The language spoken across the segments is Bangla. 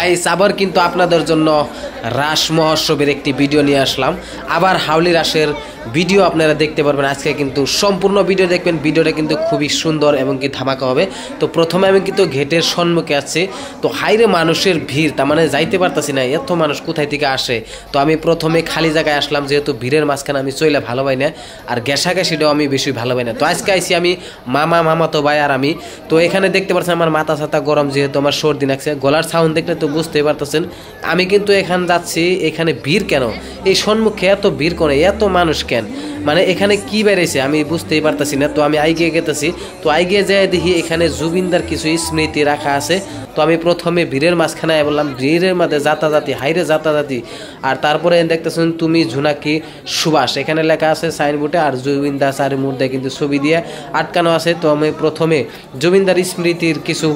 গাইস আবার কিন্তু আপনাদের জন্য রাস মহোৎসবের একটি ভিডিও নিয়ে আসলাম। আবার হাউলি রাসের ভিডিও আপনারা দেখতে পারবেন। আজকে কিন্তু সম্পূর্ণ ভিডিও দেখবেন। ভিডিওটা কিন্তু খুবই সুন্দর এবং কি ধামাকা হবে। তো প্রথমে আমি কিন্তু গেটের সম্মুখে আছি। তো হাইরে মানুষের ভিড়, তার মানে যাইতে পারতাছি না, এত মানুষ কোথায় থেকে আসে। তো আমি প্রথমে খালি জায়গায় আসলাম, যেহেতু ভিড়ের মাঝখানে আমি চইলে ভালো পাই না, আর ঘেঁষাঘেঁষিটাও আমি বেশি ভালো পাই না। তো আজকে আইসি আমি মামাতো ভাই আর আমি। তো এখানে দেখতে পাচ্ছেন আমার মাথা ছাতা গরম, যেহেতু আমার সর্দি লাগছে। গলার সাউন্ড দেখলে তো বুঝতেই পারতেছেন। আমি কিন্তু এখানে যাচ্ছি, এখানে ভিড় কেন, এই সম্মুখে এত ভিড় করে, এত মানুষ কেন, মানে এখানে কি বেড়েছে আমি বুঝতেই পারতেছি না। তো আমি আইগিয়ে গেতেছি। তো আইগিয়ে যাই দেখি এখানে জুবিনদার কিছু স্মৃতি রাখা আছে। তো আমি প্রথমে ভিড়ের মাঝখানে বললাম, ভিড়ের মধ্যে যাতাযাতি, হাইরে যাতাযাতি। আর তারপরে দেখতেছেন তুমি ঝুনাকি সুভাষ, এখানে লেখা আছে সাইনবোর্ডে, আর জুবিনদার চারি মুর্দে কিন্তু ছবি দিয়ে আটকানো আছে। তো আমি প্রথমে জুবিনদার স্মৃতির কিছু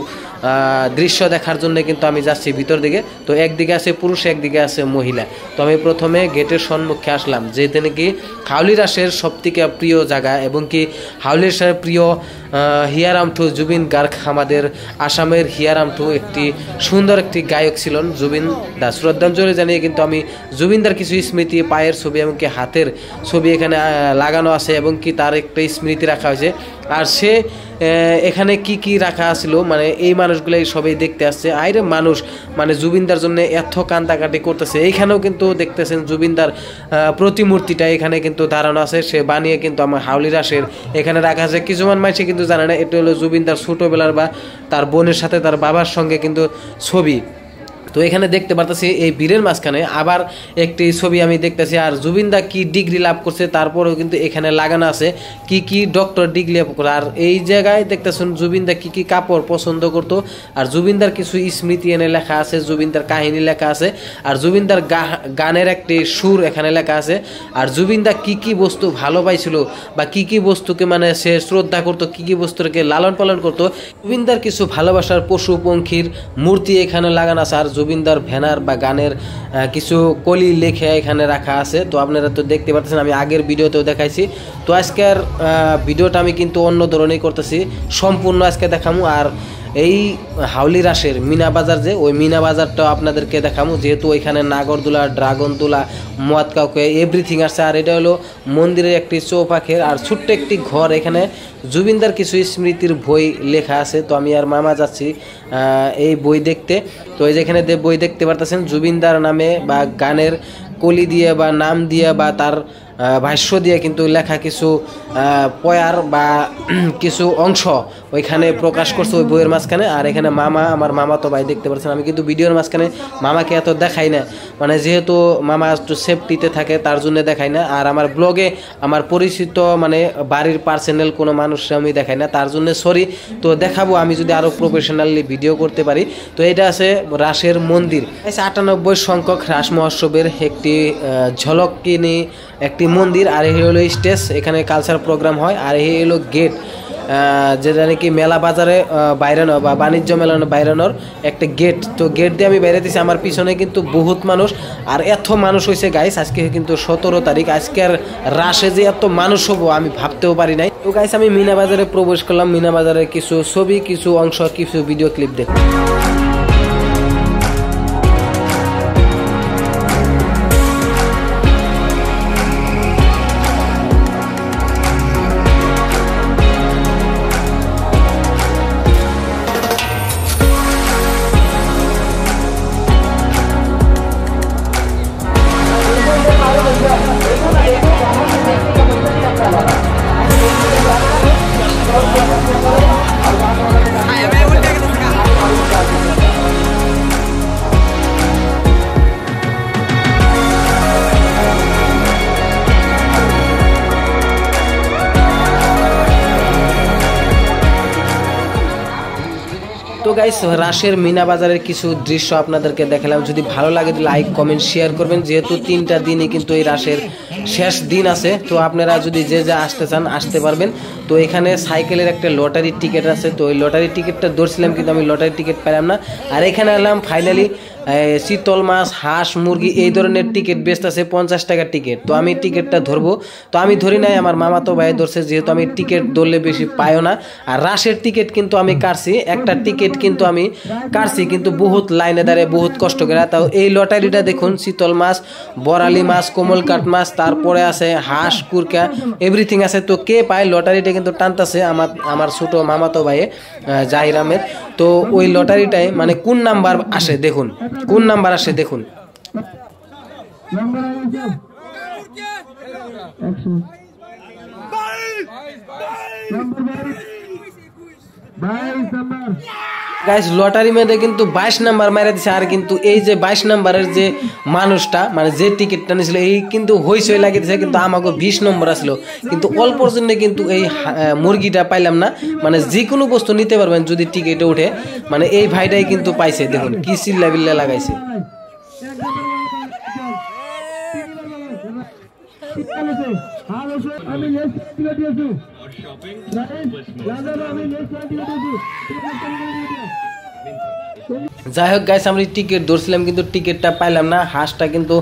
দৃশ্য দেখার জন্য কিন্তু আমি যাচ্ছি ভিতর দিকে। তো একদিকে আছে পুরুষ, একদিকে আছে মহিলা। তো আমি প্রথমে গেটের সম্মুখে আসলাম, যেতে নাকি হাউলি রাসের সবথেকে প্রিয় জায়গা, এবং কি হাউলি রাসের প্রিয় হিয়ারামঠু জুবিন গার্গ, আমাদের আসামের হিয়ারামঠু একটি সুন্দর একটি গায়ক ছিলেন জুবিন দা। শ্রদ্ধাঞ্জলি জানিয়ে কিন্তু আমি জুবিনদার কিছু স্মৃতি, পায়ের ছবি এবং কি হাতের ছবি এখানে লাগানো আছে, এবং কি তার একটা স্মৃতি রাখা হয়েছে। আর সে এখানে কি কি রাখা ছিল, মানে এই মানুষগুলাই সবাই দেখতে আসছে। আইরে মানুষ মানে জুবিনদার জন্য এত কান্দাকাটি করতেছে। এইখানেও কিন্তু দেখতেছেন জুবিনদার প্রতিমূর্তিটা এখানে কিন্তু দাঁড়ানো আছে, সে বানিয়ে কিন্তু আমার হাউলি রাসের এখানে রাখা আছে। কিছুমান মানুষই কিন্তু জানে না এটা হলো জুবিনদার ছোটোবেলার বা তার বোনের সাথে তার বাবার সঙ্গে কিন্তু ছবি। তো এখানে দেখতে পারতেছি এই বীরের মাঝখানে আবার একটি ছবি আমি দেখতেছি। আর জুবিনদা কি ডিগ্রি লাভ করছে তারপরেও কিন্তু এখানে লাগানো আছে কি কি ডক্টর ডিগ্রি লাভ করে। আর এই জায়গায় দেখতেছেন জুবিনদা কি কি কাপড় পছন্দ করতো, আর জুবিনদার কিছু স্মৃতি এনে লেখা আছে, জুবিনদার কাহিনী লেখা আছে, আর জুবিনদার গানের একটি সুর এখানে লেখা আছে। আর জুবিনদা কি কি বস্তু ভালো পাইছিল, বা কি কি বস্তুকে মানে সে শ্রদ্ধা করতো, কি কি বস্তুকে লালন পালন করতো, জুবিনদার কিছু ভালোবাসার পশু পঙ্খির মূর্তি এখানে লাগানো আছে। আর জুবিনদার ভ্যানার বা গানের কিছু কলি লেখে এখানে রাখা আছে। তো আপনারা তো দেখতে পাচ্ছেন, আমি আগের ভিডিওতেও দেখাইছি। তো আজকের ভিডিওটা আমি কিন্তু অন্য ধরনের করতেছি, সম্পূর্ণ আজকে দেখামু। আর এই হাউলি রাসের মিনা বাজার, যে ওই মিনা বাজারটাও আপনাদেরকে দেখামু, যেহেতু ওইখানে নাগরদোলা, ড্রাগন দোলা, মদ কাউকে এভরিথিং আছে। আর এটা হলো মন্দিরের একটি চৌপাখের আর ছোট্ট একটি ঘর। এখানে জুবিনদার কিছু স্মৃতির বই লেখা আছে। তো আমি আর মামা যাচ্ছি এই বই দেখতে। তো এই যেখানে বই দেখতে পারতেছেন, জুবিনদার নামে বা গানের কলি দিয়ে বা নাম দিয়ে বা তার ভাষ্য দিয়ে কিন্তু লেখা কিছু পয়ার বা কিছু অংশ ওইখানে প্রকাশ করছে ওই বইয়ের মাঝখানে। আর এখানে মামা, আমার মামা তো ভাই দেখতে পাচ্ছেন। আমি কিন্তু ভিডিওর মাঝখানে মামাকে এত দেখাই না, মানে যেহেতু মামা একটু সেফটিতে থাকে তার জন্য দেখাই না। আর আমার ব্লগে আমার পরিচিত মানে বাড়ির পার্সোনাল কোনো মানুষরা আমি দেখাই না, তার জন্য সরি। তো দেখাবো আমি যদি আরও প্রফেশনালি ভিডিও করতে পারি। তো এটা আছে রাসের মন্দির, 98 সংখ্যক রাস মহোৎসবের একটি ঝলক কিনে একটি মন্দির। আর এই হলো স্টেজ, এখানে কালচার প্রোগ্রাম হয়। আর এই হলো গেট, যেটা নাকি মেলা বাজারে বাইরানো বা বাণিজ্য মেলানো বাইরানোর একটা গেট। তো গেট দিয়ে আমি বেরোতেছি, আমার পিছনে কিন্তু বহুত মানুষ। আর এত মানুষ হয়েছে গাইস, আজকে কিন্তু 17 তারিখ, আজকের রাসে যে এত মানুষ হবো আমি ভাবতেও পারি নাই। তো গাইস আমি মিনা বাজারে প্রবেশ করলাম, মিনা বাজারের কিছু ছবি, কিছু অংশ, কিছু ভিডিও ক্লিপ দেখলাম। তো গাইস রাসের মিনা বাজারের কিছু দৃশ্য আপনাদেরকে দেখালাম। যদি ভালো লাগে লাইক, কমেন্ট, শেয়ার করবেন। যেহেতু 3টা দিনই কিন্তু এই রাসের শেষ দিন আছে, তো আপনারা যদি যে যা আসতে চান আসতে পারবেন। তো এখানে সাইকেলের একটা লটারির টিকিট আছে। তো ওই লটারির টিকিটটা ধরছিলাম, কিন্তু আমি লটারির টিকিট পেলাম না। আর এখানে এলাম ফাইনালি চিতল মাছ, হাঁস, মুরগি এই ধরনের টিকিট বেচতেছে 50 টাকার টিকিট। তো আমি টিকিটটা ধরবো, তো আমি ধরি নাই, আমার মামাতো ভাই ধরছে, যেহেতু আমি টিকিট ধরলে বেশি পাইও না। আর রাশের টিকিট কিন্তু আমি কাটছি, একটা টিকিট কিন্তু আমি কাটছি, কিন্তু বহুত লাইনে দাঁড়িয়ে বহুত কষ্ট করে। তাও এই লটারিটা দেখুন, চিতল মাছ, বরালি মাছ, কোমলকাট মাছ, তারপরে আছে হাঁস, কুরকা, এভরিথিং আছে। তো কে পায় লটারিটা কিন্তু টানতেছে আমার ছোট মামাতো ভাই জাহির আহমেদ। তো ওই লটারিটায় মানে কোন নাম্বার আসে দেখুন, কোন নাম্বার আসে দেখুন। গাইস লটারি মেরে কিন্তু 22 নাম্বার মেরে দিছে। আর কিন্তু এই যে 22 নাম্বারের যে মানুষটা মানে যে টিকিটটা নিয়েছিল এই কিন্তু হইসই লাগিয়েছে, কিন্তু আমাকে 20 নম্বর আসলো, কিন্তু অল্পর জন্য কিন্তু এই মুরগিটা পাইলাম না। মানে যে কোনো বস্তু নিতে পারবেন যদি টিকিটে উঠে, মানে এই ভাইটাই কিন্তু পাইছে। দেখুন কি চিল্লা বিল্লা লাগাইছে। যাই হোক গাইস, আমরা টিকিট ধরছিলাম কিন্তু টিকিটটা পাইলাম না। হাঁসটা কিন্তু,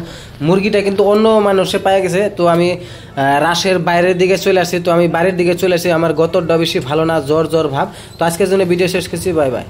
মুরগিটা কিন্তু অন্য মানুষে পাই গেছে। তো আমি রাশের বাইরের দিকে চলে আসছি, তো আমি বাইরের দিকে চলে আসছি। আমার গতরটা বেশি ভালো না, জ্বর জ্বর ভাব। তো আজকের জন্য ভিডিও শেষ করছি, বাই বাই।